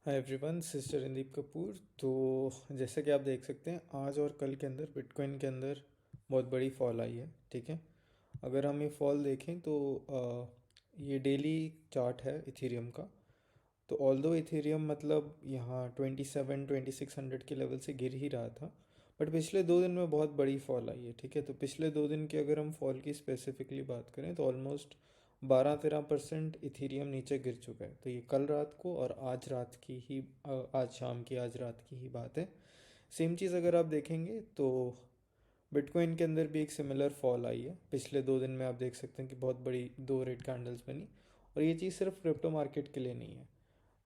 Hi everyone, sister Randeep Kapoor. तो जैसे कि आप देख सकते हैं, आज और कल के अंदर बिटकॉइन के अंदर बहुत बड़ी फॉल आई है। ठीक है, अगर हम ये फॉल देखें तो ये डेली चार्ट है इथेरियम का। तो ऑल्दो इथेरियम मतलब यहाँ 27-2600 के लेवल से गिर ही रहा था, बट पिछले 2 दिन में बहुत बड़ी फॉल आई है। ठीक है, तो पिछले 2 दिन की अगर हम फॉल की स्पेसिफिकली बात करें तो ऑलमोस्ट 12-13% इथेरियम नीचे गिर चुका है। तो ये कल रात को और आज रात की ही आज शाम की, आज रात की ही बात है। सेम चीज़ अगर आप देखेंगे तो बिटकॉइन के अंदर भी एक सिमिलर फॉल आई है। पिछले 2 दिन में आप देख सकते हैं कि बहुत बड़ी दो रेड कैंडल्स बनी, और ये चीज़ सिर्फ क्रिप्टो मार्केट के लिए नहीं है।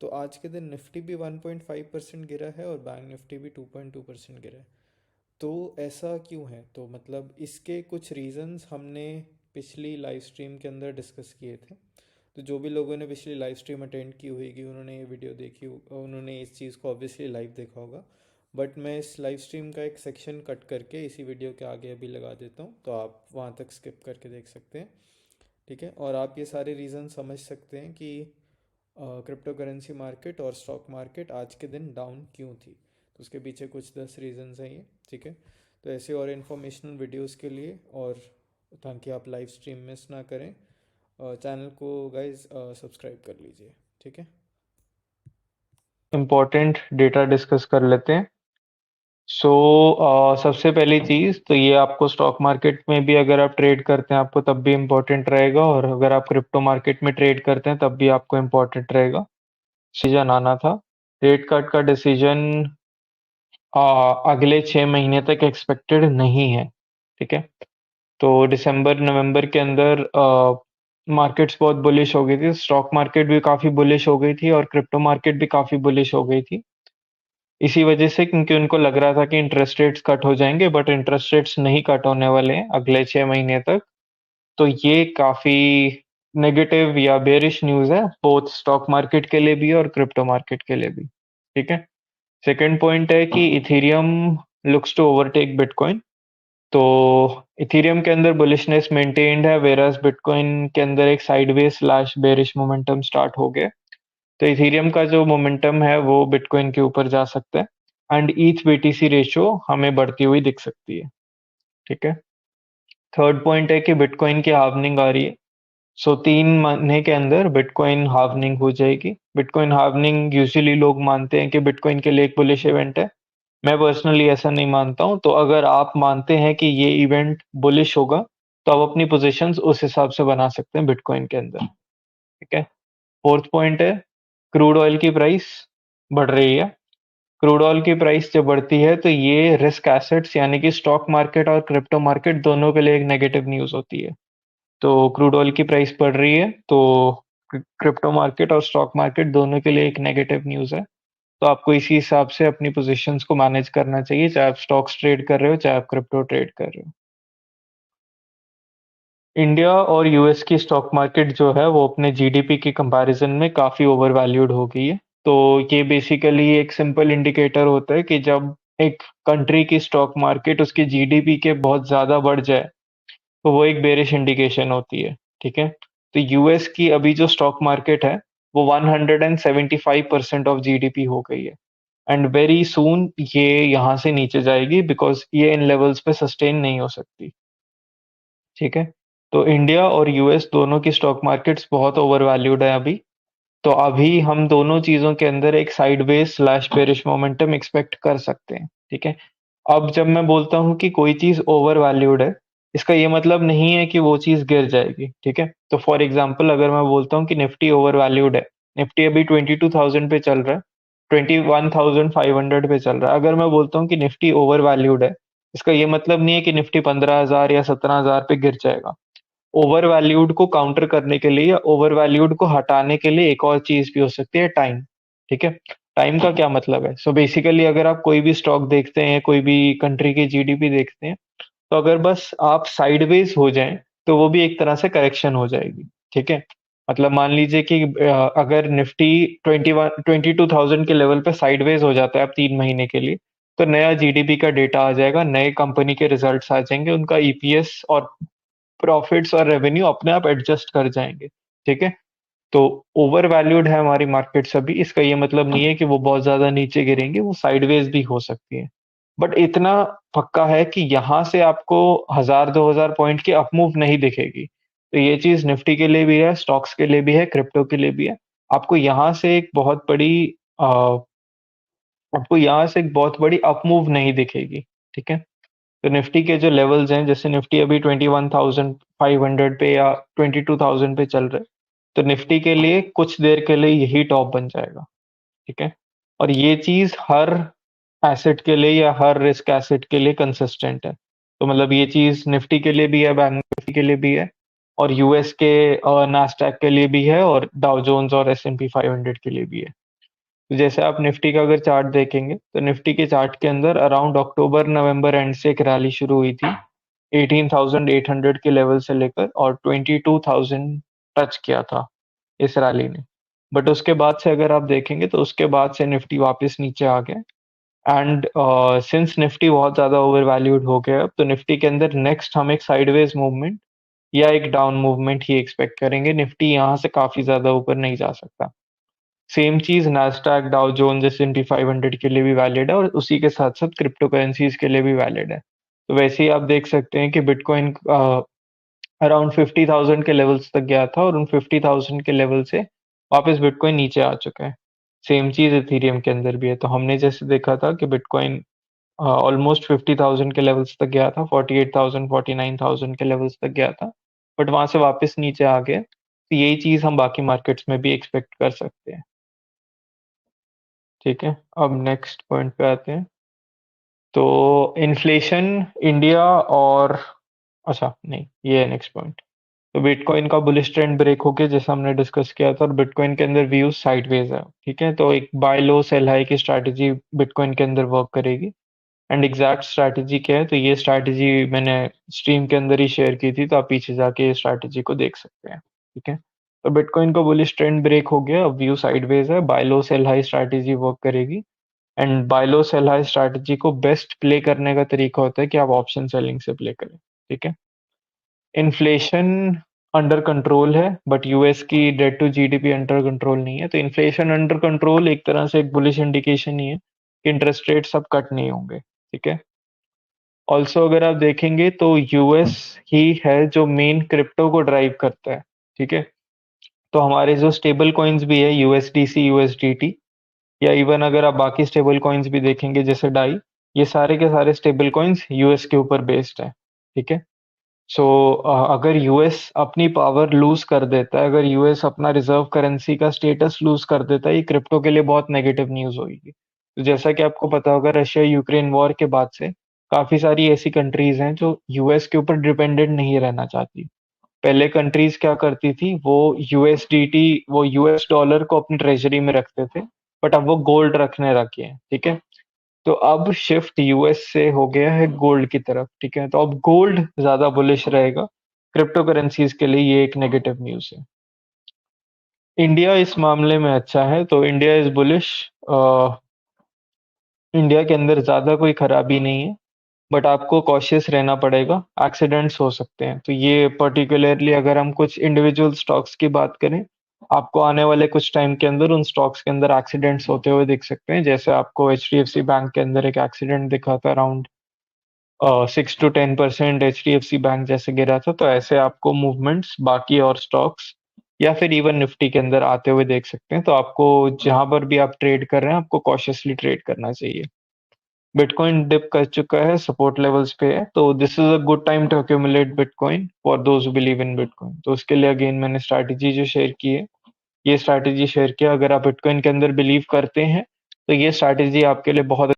तो आज के दिन निफ्टी भी 1.5% गिरा है और बैंक निफ्टी भी 2.2% गिरा है। तो ऐसा क्यों है? तो मतलब इसके कुछ रीजंस हमने पिछली लाइव स्ट्रीम के अंदर डिस्कस किए थे। तो जो भी लोगों ने पिछली लाइव स्ट्रीम अटेंड की होगी, उन्होंने ये वीडियो देखी उन्होंने इस चीज़ को ऑब्वियसली लाइव देखा होगा। बट मैं इस लाइव स्ट्रीम का एक सेक्शन कट करके इसी वीडियो के आगे अभी लगा देता हूँ, तो आप वहाँ तक स्किप करके देख सकते हैं। ठीक है, और आप ये सारे रीज़न समझ सकते हैं कि क्रिप्टो करेंसी मार्केट और स्टॉक मार्केट आज के दिन डाउन क्यों थी। तो उसके पीछे कुछ 10 रीजंस हैं ये। ठीक है, तो ऐसे और इन्फॉर्मेशनल वीडियोस के लिए, और ताकि आप लाइव स्ट्रीम मिस ना करें, चैनल को गाइज सब्सक्राइब कर लीजिए। ठीक है। इम्पोर्टेंट डेटा डिस्कस कर लेते हैं। सो सबसे पहली चीज़ तो ये आपको स्टॉक मार्केट में भी अगर आप ट्रेड करते हैं आपको तब भी इम्पोर्टेंट रहेगा, और अगर आप क्रिप्टो मार्केट में ट्रेड करते हैं तब भी आपको इम्पोर्टेंट रहेगा। डिसीजन आना था। रेट कट का डिसीजन अगले 6 महीने तक एक्सपेक्टेड नहीं है। ठीक है, तो दिसंबर नवंबर के अंदर मार्केट्स बहुत बुलिश हो गई थी, स्टॉक मार्केट भी काफ़ी बुलिश हो गई थी और क्रिप्टो मार्केट भी काफ़ी बुलिश हो गई थी। इसी वजह से, क्योंकि उनको लग रहा था कि इंटरेस्ट रेट्स कट हो जाएंगे, बट इंटरेस्ट रेट्स नहीं कट होने वाले हैं अगले 6 महीने तक। तो ये काफी नेगेटिव या बेरिश न्यूज है, बोथ स्टॉक मार्केट के लिए भी और क्रिप्टो मार्केट के लिए भी। ठीक है। सेकंड पॉइंट है कि Ethereum looks to overtake bitcoin. तो इथेरियम के अंदर बुलिशनेस मेंटेन्ड है, वेरस बिटकॉइन के अंदर एक sideways slash bearish momentum start हो गया। तो इथेरियम का जो मोमेंटम है वो बिटकॉइन के ऊपर जा सकता है, एंड ईथ बीटीसी रेशियो हमें बढ़ती हुई दिख सकती है। ठीक है। थर्ड पॉइंट है कि बिटकॉइन की हार्वनिंग आ रही है। सो 3 महीने के अंदर बिटकॉइन हार्वनिंग हो जाएगी। बिटकॉइन हार्वनिंग यूजुअली लोग मानते हैं कि बिटकॉइन के लिए एक बुलिश इवेंट है। मैं पर्सनली ऐसा नहीं मानता हूं। तो अगर आप मानते हैं कि ये इवेंट बुलिश होगा तो आप अपनी पोजीशंस उस हिसाब से बना सकते हैं बिटकॉइन के अंदर। ठीक है। फोर्थ पॉइंट है, क्रूड ऑयल की प्राइस बढ़ रही है। क्रूड ऑयल की प्राइस जब बढ़ती है तो ये रिस्क एसेट्स यानी कि स्टॉक मार्केट और क्रिप्टो मार्केट दोनों के लिए एक नेगेटिव न्यूज होती है। तो क्रूड ऑयल की प्राइस बढ़ रही है तो क्रिप्टो मार्केट और स्टॉक मार्केट दोनों के लिए एक नेगेटिव न्यूज है। तो आपको इसी हिसाब से अपनी पोजीशंस को मैनेज करना चाहिए, चाहे आप स्टॉक्स ट्रेड कर रहे हो चाहे आप क्रिप्टो ट्रेड कर रहे हो। इंडिया और यूएस की स्टॉक मार्केट जो है वो अपने जीडीपी के कंपैरिजन में काफ़ी ओवर वैल्यूड हो गई है। तो ये बेसिकली एक सिंपल इंडिकेटर होता है कि जब एक कंट्री की स्टॉक मार्केट उसके जीडीपी के बहुत ज़्यादा बढ़ जाए तो वो एक बेरिश इंडिकेशन होती है। ठीक है। तो यूएस की अभी जो स्टॉक मार्केट है वो 175% ऑफ जीडीपी हो गई है, एंड वेरी सून ये यहाँ से नीचे जाएगी बिकॉज ये इन लेवल्स पे सस्टेन नहीं हो सकती। ठीक है। तो इंडिया और यूएस दोनों की स्टॉक मार्केट्स बहुत ओवर वैल्यूड है अभी। तो अभी हम दोनों चीजों के अंदर एक sideways slash bearish momentum expect कर सकते हैं। ठीक है। अब जब मैं बोलता हूँ कि कोई चीज ओवर वैल्यूड है, इसका ये मतलब नहीं है कि वो चीज गिर जाएगी। ठीक है। तो फॉर एग्जाम्पल अगर मैं बोलता हूँ कि निफ्टी ओवर वैल्यूड है, निफ्टी अभी 22,000 पे चल रहा है, 21,500 पे चल रहा है। अगर मैं बोलता हूँ कि निफ्टी ओवर वैल्यूड है, इसका ये मतलब नहीं है कि निफ्टी 15,000 या 17,000 पे गिर जाएगा। ओवर वैल्यूड को काउंटर करने के लिए या ओवर वैल्यूड को हटाने के लिए एक और चीज भी हो सकती है, टाइम। ठीक है। टाइम का क्या मतलब है? सो बेसिकली अगर आप कोई भी स्टॉक देखते हैं, कोई भी कंट्री की जीडीपी देखते हैं, तो अगर बस आप साइडवेज हो जाएं तो वो भी एक तरह से करेक्शन हो जाएगी। ठीक है। मतलब मान लीजिए कि अगर निफ्टी 22,000 के लेवल पे साइडवेज हो जाता है अब 3 महीने के लिए, तो नया जीडीपी का डेटा आ जाएगा, नए कंपनी के रिजल्ट्स आ जाएंगे, उनका ईपीएस और प्रॉफिट्स और रेवेन्यू अपने आप एडजस्ट कर जाएंगे। ठीक है। तो ओवर वैल्यूड है हमारी मार्केट्स अभी। इसका ये मतलब नहीं है कि वो बहुत ज्यादा नीचे गिरेंगे, वो साइडवेज भी हो सकती है। बट इतना पक्का है कि यहाँ से आपको 1000-2000 पॉइंट की अपमूव नहीं दिखेगी। तो ये चीज निफ्टी के लिए भी है, स्टॉक्स के लिए भी है, क्रिप्टो के लिए भी है। आपको यहाँ से एक बहुत बड़ी अ, आपको यहाँ से एक बहुत बड़ी अपमूव नहीं दिखेगी। ठीक है। तो निफ्टी के जो लेवल्स हैं, जैसे निफ्टी अभी 21,500 पे या 22,000 पे चल रहे, तो निफ्टी के लिए कुछ देर के लिए यही टॉप बन जाएगा। ठीक है। और ये चीज हर एसेट के लिए या हर रिस्क एसेट के लिए कंसिस्टेंट है। तो मतलब ये चीज निफ्टी के लिए भी है, बैंक निफ्टी के लिए भी है, और यूएस के नास्डैक के लिए भी है, और डाउ जोन्स और S&P 500 के लिए भी है। तो जैसे आप निफ्टी का अगर चार्ट देखेंगे, तो निफ्टी के चार्ट के अंदर अराउंड अक्टूबर नवंबर एंड से एक रैली शुरू हुई थी 18,800 के लेवल से लेकर, और 22,000 टच किया था इस रैली ने। बट उसके बाद से अगर आप देखेंगे, तो उसके बाद से निफ्टी वापस नीचे आ गया। एंड सिंस निफ्टी बहुत ज्यादा ओवर वैल्यूड हो गया अब, तो निफ्टी के अंदर नेक्स्ट हम एक साइडवेज मूवमेंट या एक डाउन मूवमेंट ही एक्सपेक्ट करेंगे। निफ्टी यहाँ से काफी ज्यादा ऊपर नहीं जा सकता। सेम चीज नास्डैक, डाउ जोन्स, S&P 500 के लिए भी वैलिड है, और उसी के साथ साथ क्रिप्टो करेंसीज के लिए भी वैलिड है। तो वैसे ही आप देख सकते हैं कि बिटकॉइन अराउंड 50,000 के लेवल्स तक गया था, और उन 50,000 के लेवल से वापस बिटकॉइन नीचे आ चुका है। सेम चीज इथीरियम के अंदर भी है। तो हमने जैसे देखा था कि बिटकॉइन ऑलमोस्ट 50,000 के लेवल्स तक गया था, 48,000, 49,000 के लेवल्स तक गया था, बट वहां से वापस नीचे आ गया। तो यही चीज हम बाकी मार्केट्स में भी एक्सपेक्ट कर सकते हैं। ठीक है। अब नेक्स्ट पॉइंट पे आते हैं। तो इन्फ्लेशन इंडिया और, अच्छा नहीं, ये है नेक्स्ट पॉइंट। तो बिटकॉइन का बुलिश ट्रेंड ब्रेक होके, जैसा हमने डिस्कस किया था, और बिटकॉइन के अंदर व्यूज साइडवेज है। ठीक है। तो एक बाय लो सेल हाई की स्ट्रैटेजी बिटकॉइन के अंदर वर्क करेगी। एंड एग्जैक्ट स्ट्रैटेजी क्या है, तो ये स्ट्रैटेजी मैंने स्ट्रीम के अंदर ही शेयर की थी, तो आप पीछे जाके ये स्ट्रैटेजी को देख सकते हैं। ठीक है। तो बिटकॉइन का बुलिश ट्रेंड ब्रेक हो गया, अब व्यू साइडवेज है, buy low sell high strategy work करेगी। And buy low sell high strategy को बेस्ट प्ले करने का तरीका होता है कि आप ऑप्शन सेलिंग से प्ले करें। ठीक है। इन्फ्लेशन अंडर कंट्रोल है, बट यूएस की debt to GDP under control नहीं है। तो इन्फ्लेशन अंडर कंट्रोल एक तरह से एक बुलिश इंडिकेशन ही है कि इंटरेस्ट रेट सब कट नहीं होंगे। ठीक है। ऑल्सो अगर आप देखेंगे, तो यूएस ही है जो मेन क्रिप्टो को ड्राइव करता है। ठीक है। तो हमारे जो स्टेबल कॉइन्स भी है, यूएसडीसी, यूएसडीटी, या इवन अगर आप बाकी स्टेबल कॉइन्स भी देखेंगे जैसे डाई, ये सारे के सारे स्टेबल कॉइन्स यूएस के ऊपर बेस्ड है। ठीक है। सो अगर यूएस अपनी पावर लूज कर देता है, अगर यूएस अपना रिजर्व करेंसी का स्टेटस लूज कर देता है, ये क्रिप्टो के लिए बहुत नेगेटिव न्यूज होगी। तो जैसा कि आपको पता होगा, रशिया यूक्रेन वॉर के बाद से काफी सारी ऐसी कंट्रीज हैं जो यूएस के ऊपर डिपेंडेंट नहीं रहना चाहती। पहले कंट्रीज क्या करती थी, वो यूएसडीटी, वो यूएस डॉलर को अपनी ट्रेजरी में रखते थे, बट अब वो गोल्ड रखने लगे हैं। ठीक है। तो अब शिफ्ट यूएस से हो गया है गोल्ड की तरफ। ठीक है। तो अब गोल्ड ज्यादा बुलिश रहेगा। क्रिप्टो करेंसीज के लिए ये एक नेगेटिव न्यूज है। इंडिया इस मामले में अच्छा है, तो इंडिया इज बुलिश। इंडिया के अंदर ज्यादा कोई खराबी नहीं है, बट आपको कॉशियस रहना पड़ेगा, एक्सीडेंट्स हो सकते हैं। तो ये पर्टिकुलरली अगर हम कुछ इंडिविजुअल स्टॉक्स की बात करें, आपको आने वाले कुछ टाइम के अंदर उन स्टॉक्स के अंदर एक्सीडेंट्स होते हुए दिख सकते हैं। जैसे आपको HDFC बैंक के अंदर एक एक्सीडेंट दिखा था, अराउंड 6 to 10% HDFC बैंक जैसे गिरा था। तो ऐसे आपको मूवमेंट्स बाकी और स्टॉक्स या फिर इवन निफ्टी के अंदर आते हुए देख सकते हैं। तो आपको जहां पर भी आप ट्रेड कर रहे हैं, आपको कॉशियसली ट्रेड करना चाहिए। बिटकॉइन डिप कर चुका है, सपोर्ट लेवल्स पे है, तो this is a good time to accumulate bitcoin for those who believe in bitcoin. तो उसके लिए अगेन मैंने स्ट्रैटेजी जो शेयर की है, ये स्ट्रैटेजी शेयर किया। अगर आप बिटकॉइन के अंदर बिलीव करते हैं, तो ये स्ट्रैटेजी आपके लिए बहुत